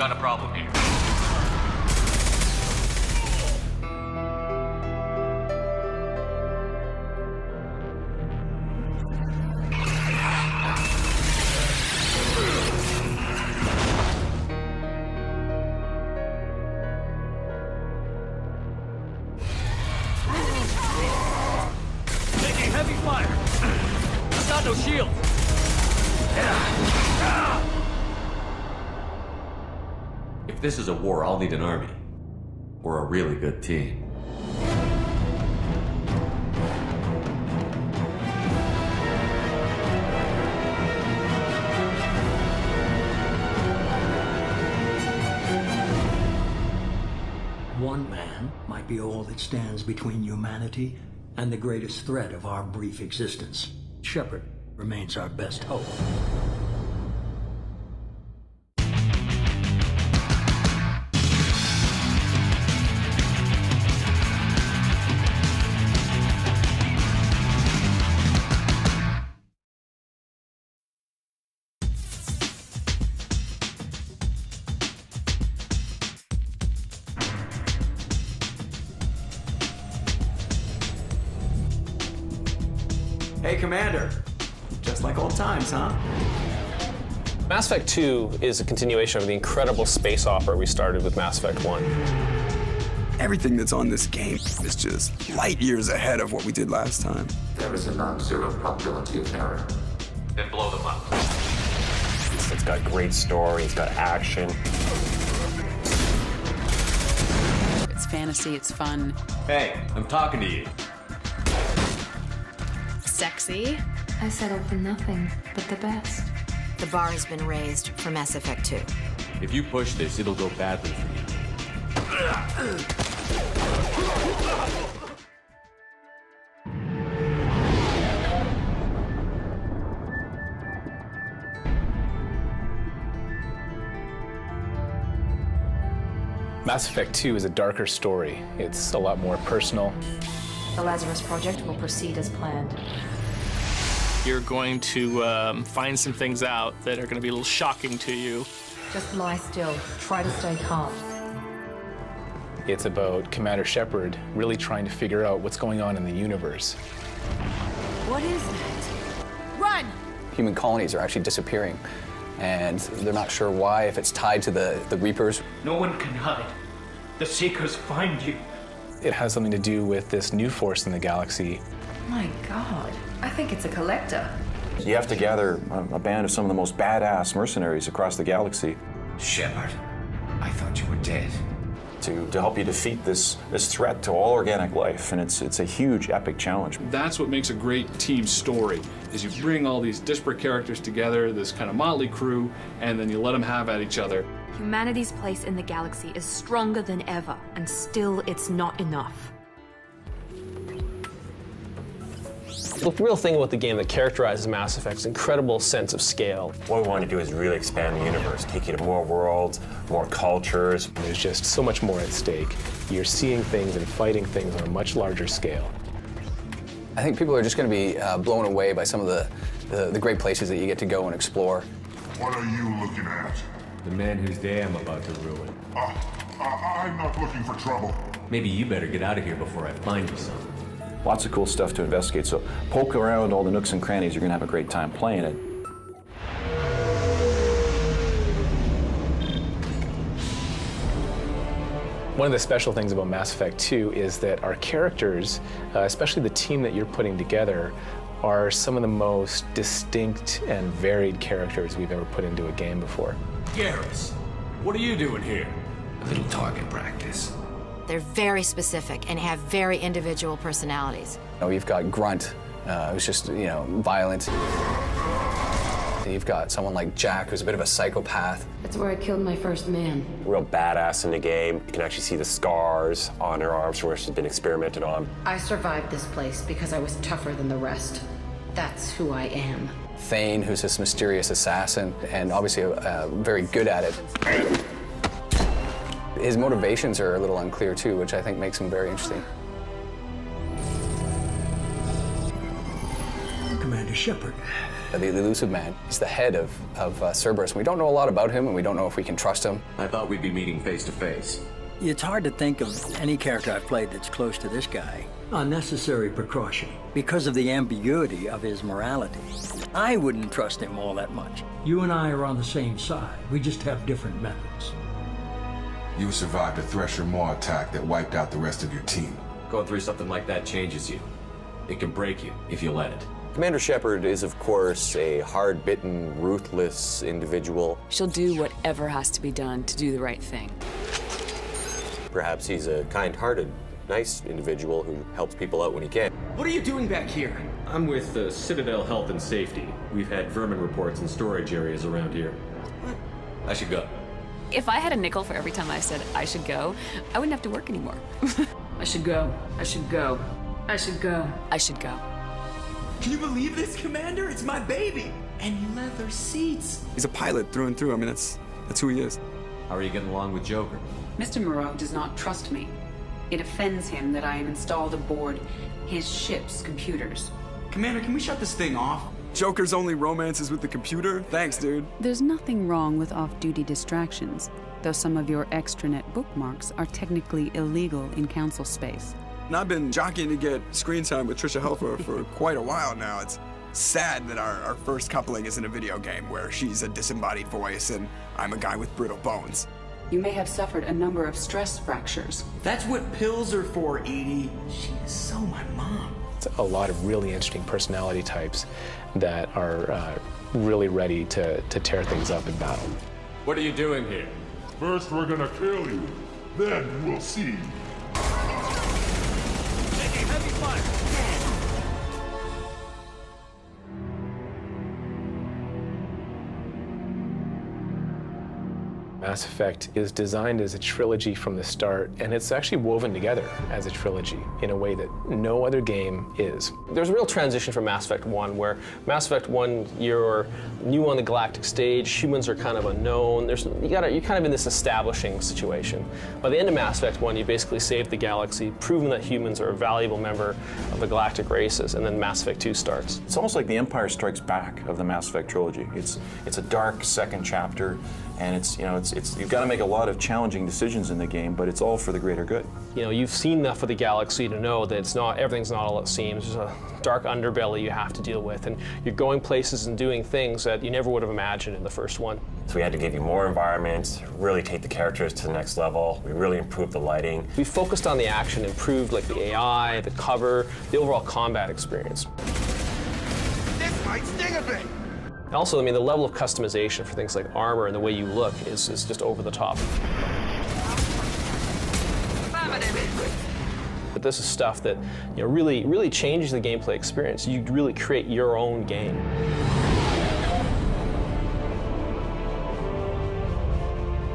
got a problem here. Taking heavy fire. I've got no shield. If this is a war, I'll lead an army. We're a really good team. One man might be all that stands between humanity and the greatest threat of our brief existence. Shepard remains our best hope. Hey, Commander. Just like old times, huh? Mass Effect 2 is a continuation of the incredible space opera we started with Mass Effect 1. Everything that's on this game is just light years ahead of what we did last time. There is a non-zero probability of error. Then blow them up. It's got great story, it's got action. It's fantasy, it's fun. Hey, I'm talking to you. Sexy. I settled for nothing but the best. The bar has been raised for Mass Effect 2. If you push this, it'll go badly for you. Mass Effect 2 is a darker story. It's a lot more personal. The Lazarus Project will proceed as planned. You're going to find some things out that are going to be a little shocking to you. Just lie still. Try to stay calm. It's about Commander Shepard really trying to figure out what's going on in the universe. What is that? Run! Human colonies are actually disappearing, and they're not sure why, if it's tied to the Reapers. No one can hide. The Seekers find you. It has something to do with this new force in the galaxy. My God, I think it's a collector. You have to gather a band of some of the most badass mercenaries across the galaxy. Shepard, I thought you were dead. To help you defeat this threat to all organic life, and it's a huge epic challenge. That's what makes a great team story, is you bring all these disparate characters together, this kind of motley crew, and then you let them have at each other. Humanity's place in the galaxy is stronger than ever, and still it's not enough. The real thing about the game that characterizes Mass Effect's incredible sense of scale. What we want to do is really expand the universe, take you to more worlds, more cultures. There's just so much more at stake. You're seeing things and fighting things on a much larger scale. I think people are just going to be blown away by some of the great places that you get to go and explore. What are you looking at? The man whose day I'm about to ruin. I'm not looking for trouble. Maybe you better get out of here before I find you some. Lots of cool stuff to investigate, so poke around all the nooks and crannies. You're going to have a great time playing it. One of the special things about Mass Effect 2 is that our characters, especially the team that you're putting together, are some of the most distinct and varied characters we've ever put into a game before. Garrus, what are you doing here? A little target practice. They're very specific and have very individual personalities. You've got Grunt, who's just, violent. You've got someone like Jack, who's a bit of a psychopath. That's where I killed my first man. Real badass in the game. You can actually see the scars on her arms where she's been experimented on. I survived this place because I was tougher than the rest. That's who I am. Thane, who's this mysterious assassin, and obviously very good at it. His motivations are a little unclear too, which I think makes him very interesting. Commander Commander Shepard. The elusive man. He's the head of Cerberus. We don't know a lot about him, and we don't know if we can trust him. I thought we'd be meeting face to face. It's hard to think of any character I've played that's close to this guy. Unnecessary precaution because of the ambiguity of his morality. I wouldn't trust him all that much. You and I are on the same side. We just have different methods. You survived a Thresher Maw attack that wiped out the rest of your team. Going through something like that changes you. It can break you if you let it. Commander Shepard is, of course, a hard-bitten, ruthless individual. She'll do whatever has to be done to do the right thing. Perhaps he's a kind-hearted, nice individual who helps people out when he can. What are you doing back here? I'm with the Citadel Health and Safety. We've had vermin reports in storage areas around here. What? I should go. If I had a nickel for every time I said I should go, I wouldn't have to work anymore. I should go. I should go. I should go. I should go. Can you believe this, Commander? It's my baby! And leather seats. He's a pilot through and through. I mean, that's who he is. How are you getting along with Joker? Mr. Moreau does not trust me. It offends him that I am installed aboard his ship's computers. Commander, can we shut this thing off? Joker's only romance is with the computer? Thanks, dude. There's nothing wrong with off-duty distractions, though some of your extranet bookmarks are technically illegal in council space. And I've been jockeying to get screen time with Trisha Helfer for quite a while now. It's sad that our first coupling is in a video game where she's a disembodied voice and I'm a guy with brittle bones. You may have suffered a number of stress fractures. That's what pills are for, Edie. She is so my mom. It's a lot of really interesting personality types that are really ready to tear things up in battle. What are you doing here? First we're gonna kill you, then we'll see. Taking heavy fire. Mass Effect is designed as a trilogy from the start, and it's actually woven together as a trilogy in a way that no other game is. There's a real transition from Mass Effect 1, where Mass Effect 1, you're new on the galactic stage, humans are kind of unknown, you're kind of in this establishing situation. By the end of Mass Effect 1, you basically saved the galaxy, proven that humans are a valuable member of the galactic races, and then Mass Effect 2 starts. It's almost like the Empire Strikes Back of the Mass Effect trilogy. It's a dark second chapter, and you've got to make a lot of challenging decisions in the game, but it's all for the greater good. You know, you've seen enough of the galaxy to know that everything's not all it seems. There's a dark underbelly you have to deal with, and you're going places and doing things that you never would have imagined in the first one. So we had to give you more environments, really take the characters to the next level. We really improved the lighting. We focused on the action, improved like the AI, the cover, the overall combat experience. This might sting a bit. And also, I mean, the level of customization for things like armor and the way you look is just over the top. But this is stuff that really changes the gameplay experience. You really create your own game.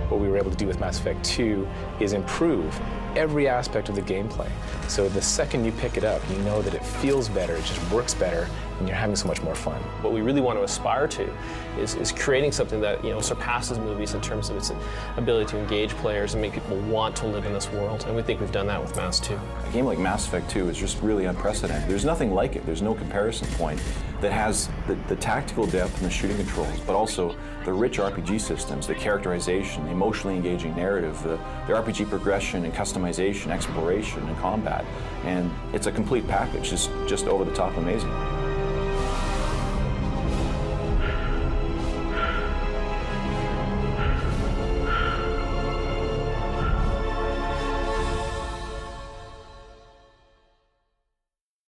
What we were able to do with Mass Effect 2 is improve every aspect of the gameplay. So the second you pick it up, you know that it feels better, it just works better, and you're having so much more fun. What we really want to aspire to is creating something that surpasses movies in terms of its ability to engage players and make people want to live in this world. And we think we've done that with Mass 2. A game like Mass Effect 2 is just really unprecedented. There's nothing like it. There's no comparison point that has the tactical depth and the shooting controls, but also the rich RPG systems, the characterization, the emotionally engaging narrative, the RPG progression and customization, exploration, and combat. And it's a complete package. It's just over the top amazing.